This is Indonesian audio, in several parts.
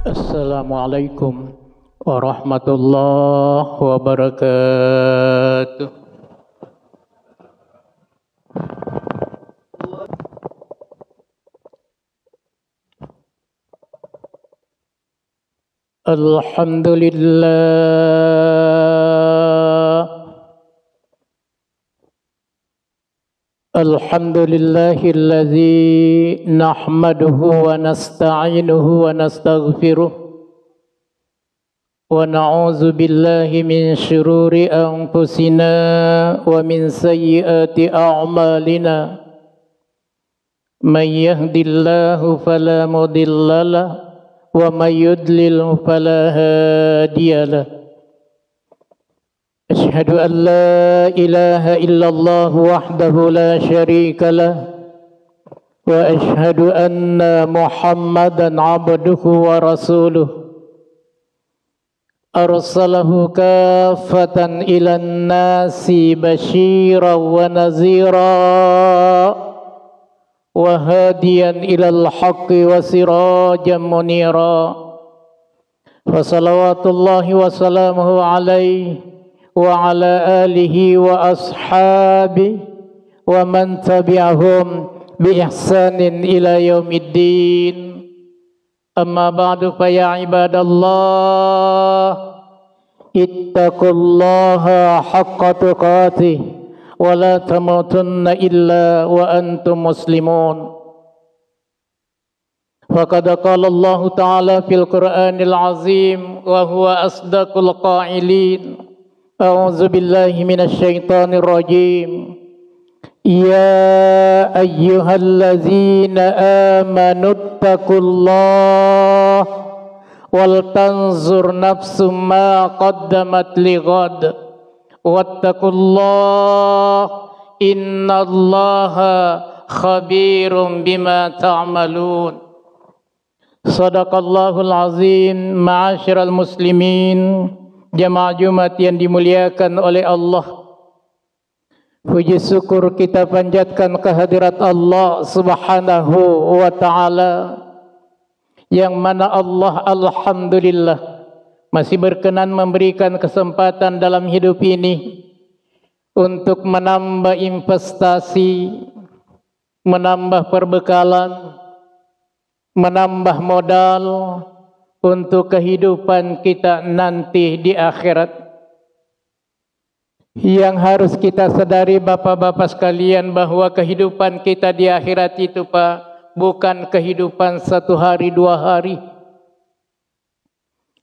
Assalamualaikum warahmatullahi wabarakatuh. Alhamdulillahilladzi nahmaduhu wa nasta'inuhu wa nastaghfiruh wa na'udzu billahi min syururi anfusina wa min sayyiati a'malina. Man yahdihillahu fala mudilla lahu wa may yudlil fala hadiya lahu. Asyhadu an la ilaha illallah wahdahu la syarika lah wa asyhadu anna Muhammadan abduhu wa rasuluh arsalahu kaffatan ilan nasi basyiran wa nazira wa hadiyan ilal haqqi wa sirajan munira. Wa salawatullahi wa salamuhu alaihi wa ala alihi wa ashabihi wa man tabi'ahum bi ihsanin ila yaumiddin. Amma ba'du, fa ya ibadallah ittaqullaha haqqa tuqatih wa la tamutunna illa wa antum muslimun. Faqad qala Allah ta'ala fil Qur'anil azim wa huwa asdaqul qailin. A'udzu billahi minasy syaithanir rajim. Ya ayyuhallazina amanu taqullaha wal tanzur nafsum ma qaddamat lighad wattaqullaha innallaha khabirum bima ta'malun. Shadaqallahul azim. Ma'asyiral muslimin, jamaah Jumat yang dimuliakan oleh Allah, puji syukur kita panjatkan kehadirat Allah Subhanahu wa ta'ala, yang mana Allah alhamdulillah masih berkenan memberikan kesempatan dalam hidup ini untuk menambah investasi, menambah perbekalan, menambah modal untuk kehidupan kita nanti di akhirat. Yang harus kita sadari bapak-bapak sekalian, bahwa kehidupan kita di akhirat itu Pak, bukan kehidupan satu hari dua hari.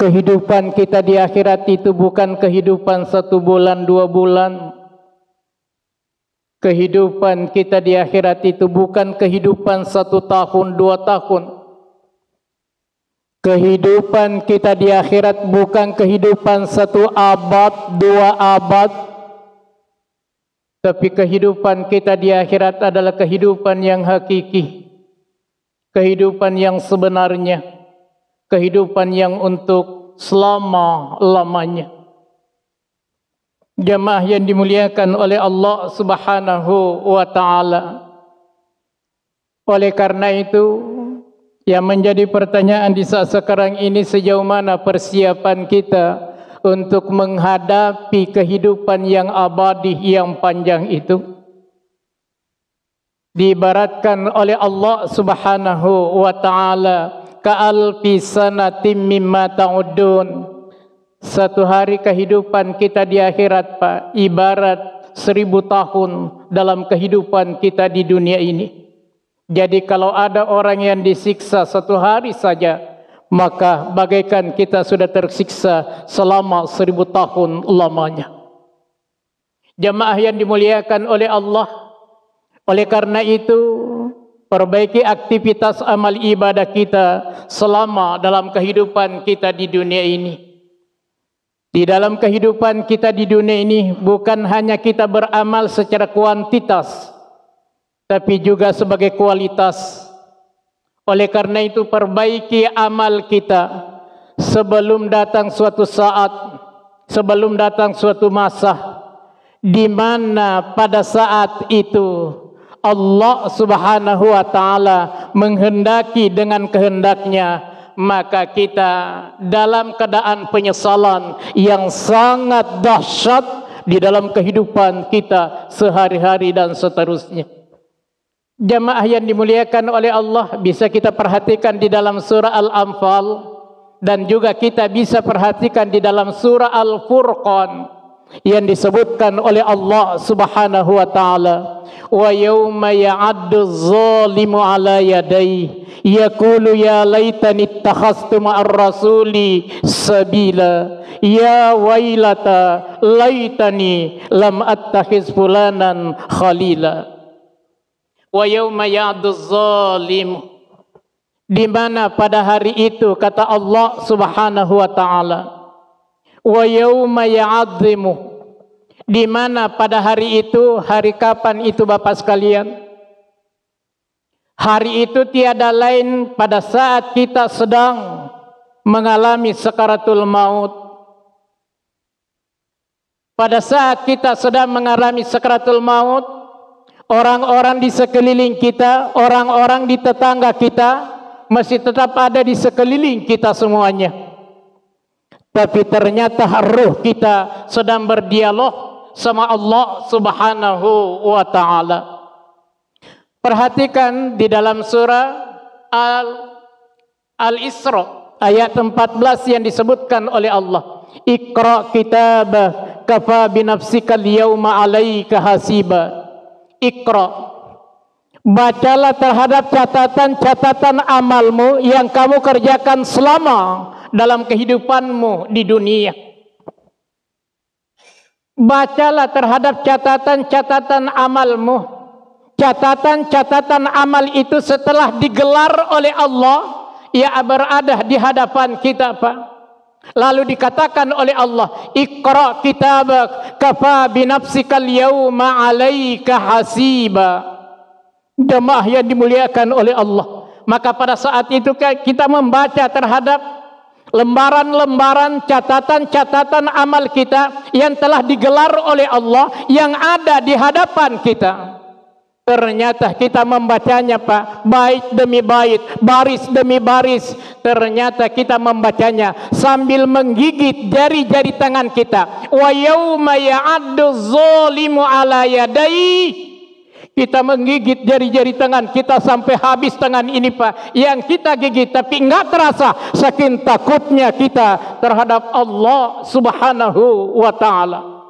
Kehidupan kita di akhirat itu bukan kehidupan satu bulan dua bulan. Kehidupan kita di akhirat itu bukan kehidupan satu tahun dua tahun. Kehidupan kita di akhirat bukan kehidupan satu abad, dua abad. Tapi kehidupan kita di akhirat adalah kehidupan yang hakiki. Kehidupan yang sebenarnya. Kehidupan yang untuk selama-lamanya. Jamaah yang dimuliakan oleh Allah Subhanahu wa ta'ala. Oleh karena itu, yang menjadi pertanyaan di saat sekarang ini, sejauh mana persiapan kita untuk menghadapi kehidupan yang abadi, yang panjang itu. Diibaratkan oleh Allah Subhanahu wa ta'ala, ka'alfi sanatim mimma ta'udun. Satu hari kehidupan kita di akhirat Pak, ibarat 1000 tahun dalam kehidupan kita di dunia ini. Jadi kalau ada orang yang disiksa satu hari saja, maka bagaikan kita sudah tersiksa selama 1000 tahun lamanya. Jamaah yang dimuliakan oleh Allah, oleh karena itu perbaiki aktivitas amal ibadah kita selama dalam kehidupan kita di dunia ini. Di dalam kehidupan kita di dunia ini bukan hanya kita beramal secara kuantitas, tapi juga sebagai kualitas. Oleh karena itu perbaiki amal kita sebelum datang suatu saat, sebelum datang suatu masa di mana pada saat itu Allah Subhanahu wa taala menghendaki dengan kehendaknya, maka kita dalam keadaan penyesalan yang sangat dahsyat di dalam kehidupan kita sehari-hari dan seterusnya. Jamaah yang dimuliakan oleh Allah, bisa kita perhatikan di dalam surah Al-Anfal, dan juga kita bisa perhatikan di dalam surah Al-Furqan yang disebutkan oleh Allah Subhanahu wa taala, wa yauma ya'addu adh-dhalimu 'ala yadayhi yaqulu ya laitani ittakhastu ma'ar rasuli sabila ya wailata laitani lam attakhiz fulanan khalila. Wa yauma ya'addu adh-dhalimu, di mana pada hari itu kata Allah Subhanahu wa taala, wa yauma ya'adhimu, di mana pada hari itu, hari kapan itu Bapak sekalian? Hari itu tiada lain pada saat kita sedang mengalami sakaratul maut. Pada saat kita sedang mengalami sakaratul maut, orang-orang di sekeliling kita, orang-orang di tetangga kita masih tetap ada di sekeliling kita semuanya. Tapi ternyata ruh kita sedang berdialog sama Allah Subhanahu wa taala. Perhatikan di dalam surah Al-Isra ayat 14 yang disebutkan oleh Allah, Iqra kitabah kafa binafsika al-yawma 'alaika hasiba. Iqra, bacalah terhadap catatan-catatan amalmu yang kamu kerjakan selama dalam kehidupanmu di dunia. Bacalah terhadap catatan-catatan amalmu. Catatan-catatan amal itu setelah digelar oleh Allah, ya berada di hadapan kita, Pak. Lalu dikatakan oleh Allah, Iqra kitabak kafa binafsikal yawma 'alaika hasiba. Jemaah yang dimuliakan oleh Allah, maka pada saat itu kita membaca terhadap lembaran-lembaran catatan-catatan amal kita yang telah digelar oleh Allah yang ada di hadapan kita. Ternyata kita membacanya, Pak, bait demi bait, baris demi baris. Ternyata kita membacanya sambil menggigit jari-jari tangan kita. Wa yauma ya'addu adh-dhalimu 'ala yadayhi, kita menggigit jari-jari tangan kita sampai habis tangan ini, Pak, yang kita gigit, tapi enggak terasa saking takutnya kita terhadap Allah Subhanahu wa taala.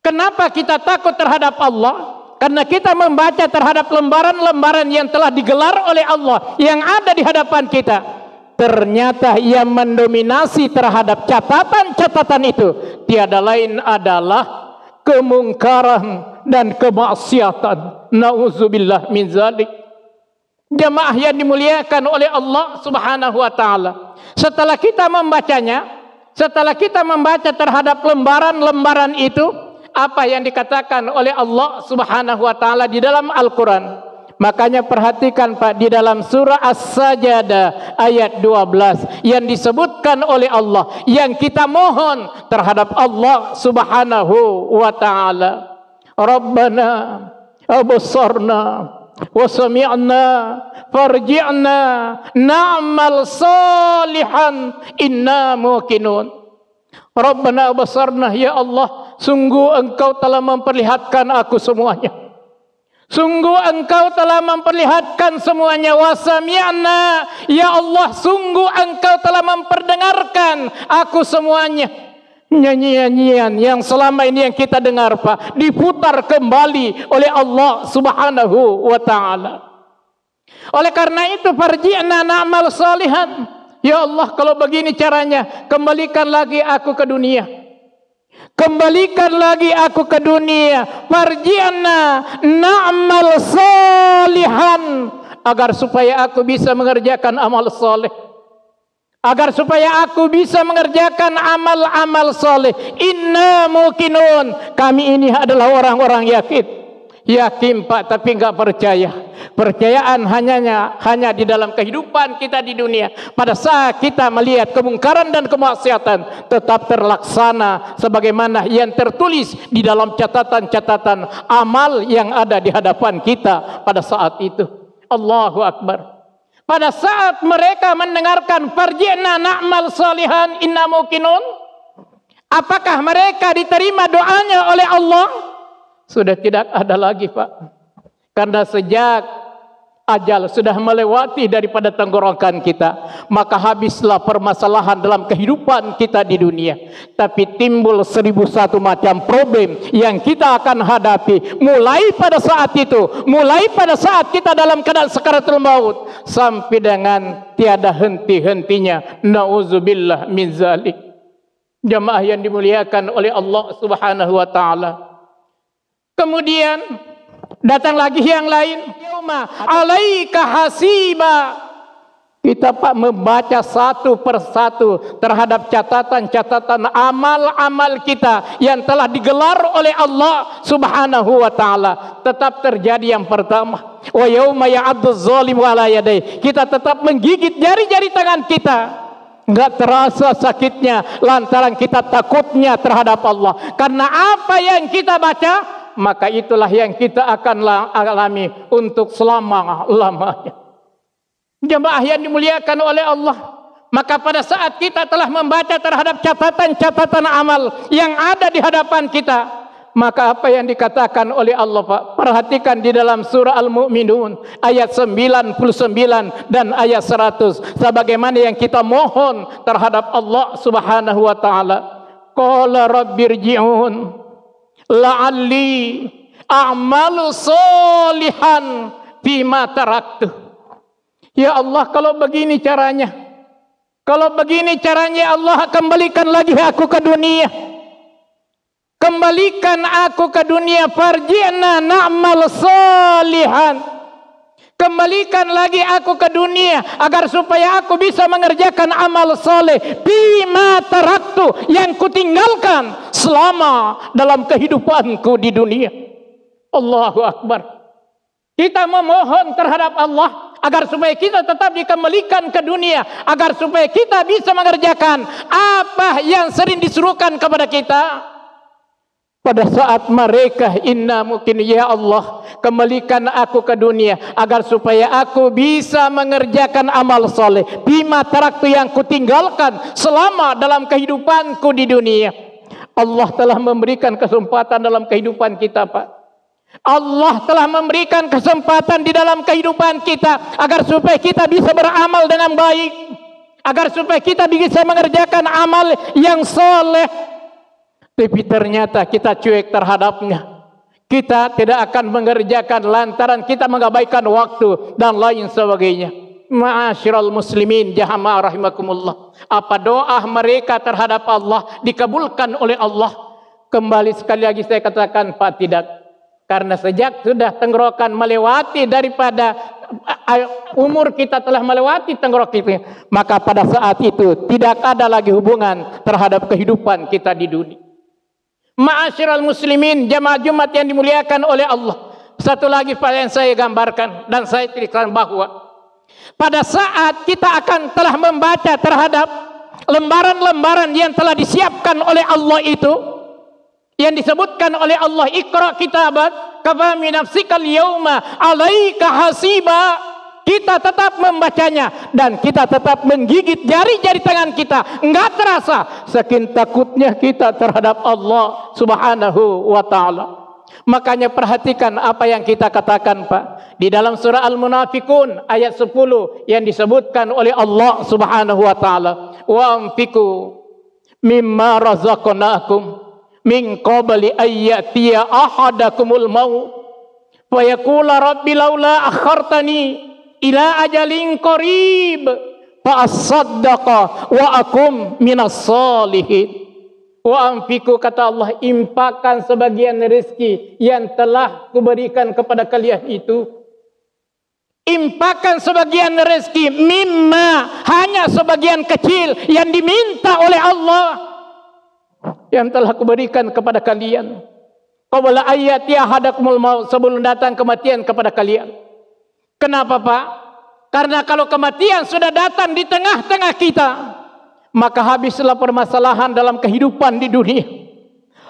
Kenapa kita takut terhadap Allah? Karena kita membaca terhadap lembaran-lembaran yang telah digelar oleh Allah yang ada di hadapan kita. Ternyata yang mendominasi terhadap catatan-catatan itu tiada lain adalah kemungkaran dan kemaksiatan. Nauzubillah min zalik. Jamaah yang dimuliakan oleh Allah Subhanahu wa taala, setelah kita membacanya, setelah kita membaca terhadap lembaran-lembaran itu, apa yang dikatakan oleh Allah Subhanahu wa taala di dalam Al-Qur'an? Makanya perhatikan, Pak, di dalam surah As-Sajdah ayat 12 yang disebutkan oleh Allah, yang kita mohon terhadap Allah Subhanahu wa taala. Rabbana absarna wa sami'na farji'na na'mal salihan inna muqinun. Rabbana absarna, ya Allah, sungguh Engkau telah memperlihatkan aku semuanya. Sungguh Engkau telah memperlihatkan semuanya. Wa sami'na, ya Allah, sungguh Engkau telah memperdengarkan aku semuanya. Nyanyian-nyanyian yang selama ini yang kita dengar, Pak, diputar kembali oleh Allah Subhanahu wa taala. Oleh karena itu, farji'na na'mal salihan. Ya Allah, kalau begini caranya, kembalikan lagi aku ke dunia. Kembalikan lagi aku ke dunia. Farji'na na'mal salihan, agar supaya aku bisa mengerjakan amal soleh. Agar supaya aku bisa mengerjakan amal-amal soleh. Inna muqinun, kami ini adalah orang-orang yakin. Yakin Pak, tapi enggak percaya. Percayaan hanya di dalam kehidupan kita di dunia. Pada saat kita melihat kemungkaran dan kemaksiatan, tetap terlaksana sebagaimana yang tertulis di dalam catatan-catatan amal yang ada di hadapan kita pada saat itu. Allahu Akbar. Pada saat mereka mendengarkan farji'na na'mal salihan inna muqinun, apakah mereka diterima doanya oleh Allah? Sudah tidak ada lagi Pak. Karena sejak ajal sudah melewati daripada tenggorokan kita, maka habislah permasalahan dalam kehidupan kita di dunia. Tapi timbul 1001 macam problem yang kita akan hadapi mulai pada saat itu, mulai pada saat kita dalam keadaan sakaratul maut sampai dengan tiada henti-hentinya. Nauzubillah min zalik. Jamaah yang dimuliakan oleh Allah Subhanahu wa taala. Kemudian datang lagi yang lain. Yauma alaika hasiba. Kita Pak membaca satu persatu terhadap catatan-catatan amal-amal kita yang telah digelar oleh Allah Subhanahu wa taala. Tetap terjadi yang pertama. Wa yauma ya'addu dzalimu ala yadayhi. Kita tetap menggigit jari-jari tangan kita. Enggak terasa sakitnya lantaran kita takutnya terhadap Allah. Karena apa yang kita baca, maka itulah yang kita akan alami untuk selama-lamanya. Jemaah yang dimuliakan oleh Allah, maka pada saat kita telah membaca terhadap catatan-catatan amal yang ada di hadapan kita, maka apa yang dikatakan oleh Allah Pak, perhatikan di dalam surah Al-Mu'minun ayat 99 dan ayat 100, sebagaimana yang kita mohon terhadap Allah Subhanahu wa taala. Qala rabbirji'un la'alli a'malu solihan bima taraktu. Ya Allah, kalau begini caranya Allah, kembalikan lagi aku ke dunia. Kembalikan aku ke dunia, farji'na na'mal solihan. Kembalikan lagi aku ke dunia agar supaya aku bisa mengerjakan amal soleh bima taraktu, yang kutinggalkan selama dalam kehidupanku di dunia. Allahu Akbar. Kita memohon terhadap Allah agar supaya kita tetap dikembalikan ke dunia, agar supaya kita bisa mengerjakan apa yang sering disuruhkan kepada kita. Pada saat mereka inna mungkin, ya Allah, kembalikan aku ke dunia agar supaya aku bisa mengerjakan amal soleh bima taraktu, yang kutinggalkan selama dalam kehidupanku di dunia. Allah telah memberikan kesempatan dalam kehidupan kita Pak. Allah telah memberikan kesempatan di dalam kehidupan kita agar supaya kita bisa beramal dengan baik, agar supaya kita bisa mengerjakan amal yang soleh. Tapi ternyata kita cuek terhadapnya. Kita tidak akan mengerjakan lantaran kita mengabaikan waktu dan lain sebagainya. Ma'asyiral muslimin jamaah rahimakumullah. Apa doa mereka terhadap Allah dikabulkan oleh Allah? Kembali sekali lagi saya katakan Pak, tidak. Karena sejak sudah tenggorokan melewati daripada umur kita telah melewati tenggorok kita, maka pada saat itu tidak ada lagi hubungan terhadap kehidupan kita di dunia. Ma'asyiral muslimin jamaah Jumat yang dimuliakan oleh Allah. Satu lagi Pak yang saya gambarkan dan saya ceritakan bahwa pada saat kita akan telah membaca terhadap lembaran-lembaran yang telah disiapkan oleh Allah itu, yang disebutkan oleh Allah, Iqra kitabak kafa bi nafsikal yauma 'alaika hasiba. Kita tetap membacanya dan kita tetap menggigit jari-jari tangan kita. Enggak terasa saking takutnya kita terhadap Allah Subhanahu wa taala. Makanya perhatikan apa yang kita katakan Pak di dalam surah Al-Munafiqun ayat 10 yang disebutkan oleh Allah Subhanahu wa taala, wa anfiqu mimma razaqnakum min qabli ayyatiya ahadakumul maut fa yaqula rabbi laula akhartani ila ajalin qarib fa asaddaqa wa akum minas solihin. Wa anfiqu, kata Allah, infakkan sebagian rezeki yang telah kuberikan kepada kalian itu. Infakkan sebagian rezeki, mimma, hanya sebagian kecil yang diminta oleh Allah yang telah kuberikan kepada kalian. qabla ayati ahadakumul maut, sebelum datang kematian kepada kalian. Kenapa, Pak? Karena kalau kematian sudah datang di tengah-tengah kita, maka habislah permasalahan dalam kehidupan di dunia.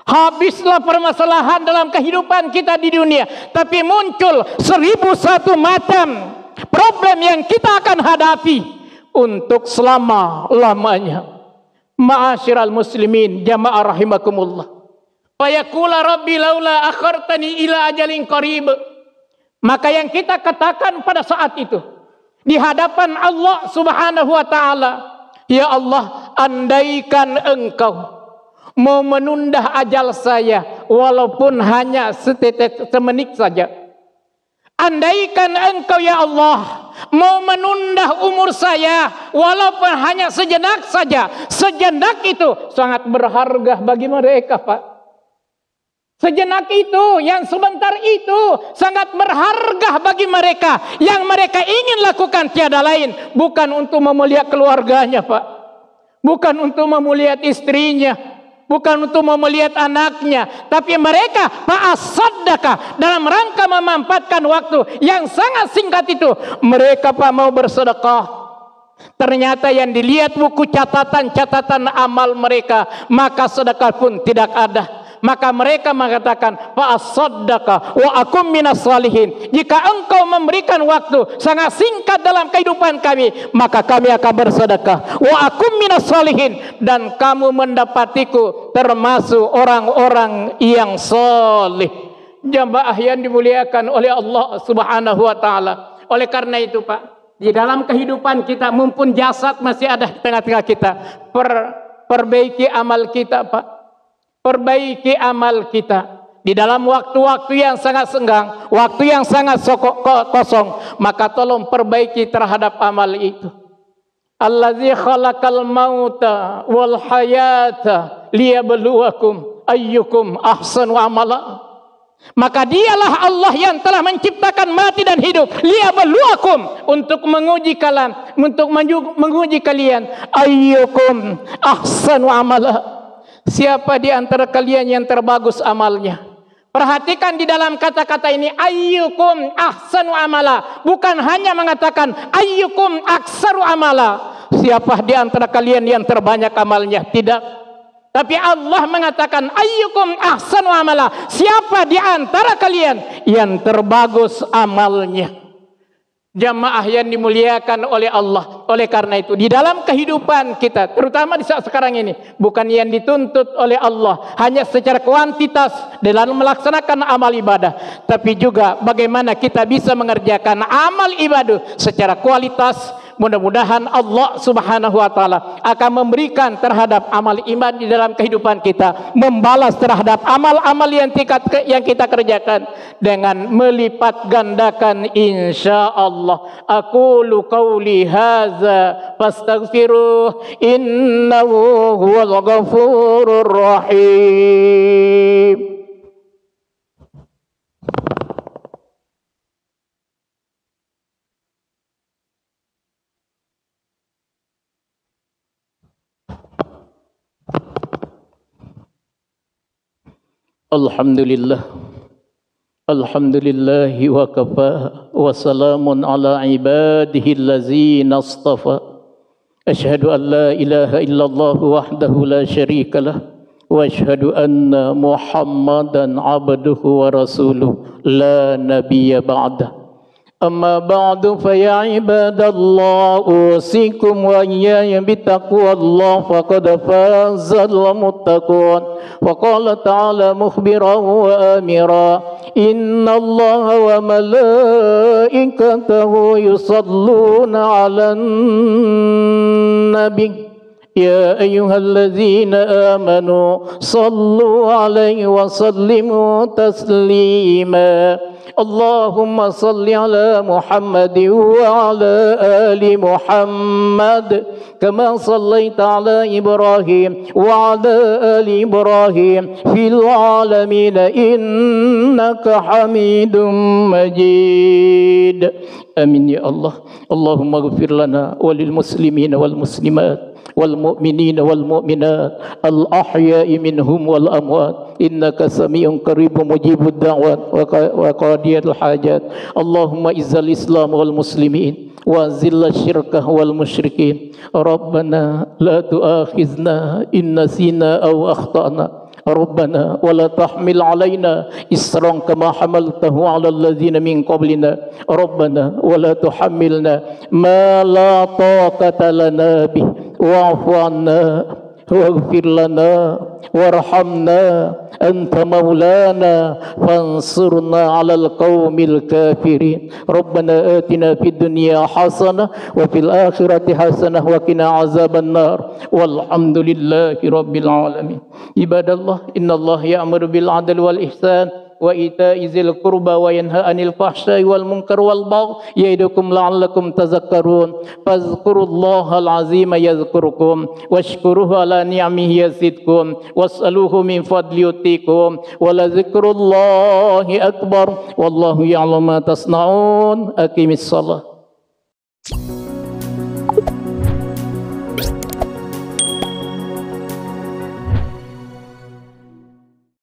Habislah permasalahan dalam kehidupan kita di dunia. Tapi muncul 1001 macam problem yang kita akan hadapi untuk selama-lamanya. Ma'asyiral muslimin, jamaah rahimakumullah. Fayaqula rabbi laula akhartani ila ajalin qarib. Maka yang kita katakan pada saat itu di hadapan Allah Subhanahu wa taala, ya Allah, andaikan Engkau mau menunda ajal saya walaupun hanya setetes semenit saja. Andaikan Engkau ya Allah mau menunda umur saya walaupun hanya sejenak saja. Sejenak itu sangat berharga bagi mereka, Pak. Sejenak itu, yang sebentar itu sangat berharga bagi mereka. Yang mereka ingin lakukan tiada lain, bukan untuk memuliakan keluarganya, Pak. Bukan untuk memuliakan istrinya, bukan untuk memuliakan anaknya, tapi mereka fa'asaddaka, dalam rangka memanfaatkan waktu yang sangat singkat itu, mereka Pak mau bersedekah. Ternyata yang dilihat buku catatan amal mereka, maka sedekah pun tidak ada. Maka mereka mengatakan fa'asaddaka wa akum minas salihin. Jika engkau memberikan waktu sangat singkat dalam kehidupan kami, maka kami akan bersedekah. Wa akum minas salihin, dan kamu mendapatiku termasuk orang-orang yang saleh. Jamaah yang dimuliakan oleh Allah Subhanahu wa taala. Oleh karena itu, Pak, di dalam kehidupan kita, mumpun jasad masih ada di tengah-tengah kita, perbaiki amal kita, Pak. Perbaiki amal kita di dalam waktu-waktu yang sangat senggang, waktu yang sangat kosong, maka tolong perbaiki terhadap amal itu. Allazi khalaqal mauta wal hayata liyabluwakum ayyukum ahsanu amala. Maka dialah Allah yang telah menciptakan mati dan hidup, liyabluwakum, untuk menguji kalian, ayyukum ahsanu amala. Siapa di antara kalian yang terbagus amalnya? Perhatikan di dalam kata-kata ini, ayyukum ahsanu amala. Bukan hanya mengatakan ayyukum aksaru amala. Siapa di antara kalian yang terbanyak amalnya? Tidak. Tapi Allah mengatakan ayyukum ahsanu amala. Siapa di antara kalian yang terbagus amalnya? Jamaah yang dimuliakan oleh Allah. Oleh karena itu, di dalam kehidupan kita, terutama di saat sekarang ini, bukan yang dituntut oleh Allah hanya secara kuantitas dalam melaksanakan amal ibadah, tapi juga bagaimana kita bisa mengerjakan amal ibadah secara kualitas. Mudah-mudahan Allah Subhanahu wa taala akan memberikan terhadap amal iman di dalam kehidupan kita, membalas terhadap amal-amal yang kita kerjakan dengan melipat gandakan insyaallah. Aqulu qauli hadza fastaghfiruh innahu huwal ghafurur rahim. Alhamdulillah, alhamdulillahi wa kafa, wa salamun ala ibadihi allazina astafa. Ashhadu an la ilaha illallah wahdahu la syarika lah, wa ashhadu anna Muhammadan abduhu wa rasuluh la nabiyya ba'dah. Amma ba'du fa ya ibadallah, usikum wa iyaya bitaqwallah, faqad fazal muttaqun. Wa qala ta'ala mukhbiran wa amira, inna allaha wa malaikatahu yusalluna 'alan nabi. Ya ayyuhallazina amanu sallu 'alaihi wa sallimu taslima. Allahumma salli ala Muhammad wa ala ali Muhammad kama sallaita ala Ibrahim wa ala ali Ibrahim fil alamin innaka Hamidum Majid. Amin ya Allah. Allahumma ighfir lana walil muslimin wal muslimat wal mu'minin wal mu'minat al ahya'i minhum wal amwat innaka sami'un qaribun mujibud da'wat wa qadiyal hajat. Allahumma izzal islam wal muslimin wa zilla syirkah wal musyrikin. Rabbana la tu'akhizna in nasina aw akhtana. ربنا ولا تحمل علينا إصرا كما حملته على الذين من قبلنا ربنا ولا تحملنا ما لا طاقة لنا به واعف عنا واغفر لنا وارحمنا أنت مولانا فانصرنا على القوم الكافرين ربنا آتنا في الدنيا حسنة وفي الآخرة حسنة وقنا عذاب النار والحمد لله رب العالمين. عباد الله إن الله يأمر بالعدل والإحسان وإيتاء ذي القربى وينهى عن الفحشاء والمنكر والبغي يعظكم لعلكم تذكرون فاذكروا الله العظيم يذكركم واشكروه على نعمه يزدكم واسألوه من فضله يؤتكم ولذكر الله أكبر والله يعلم ما تصنعون. أقم الصلاة.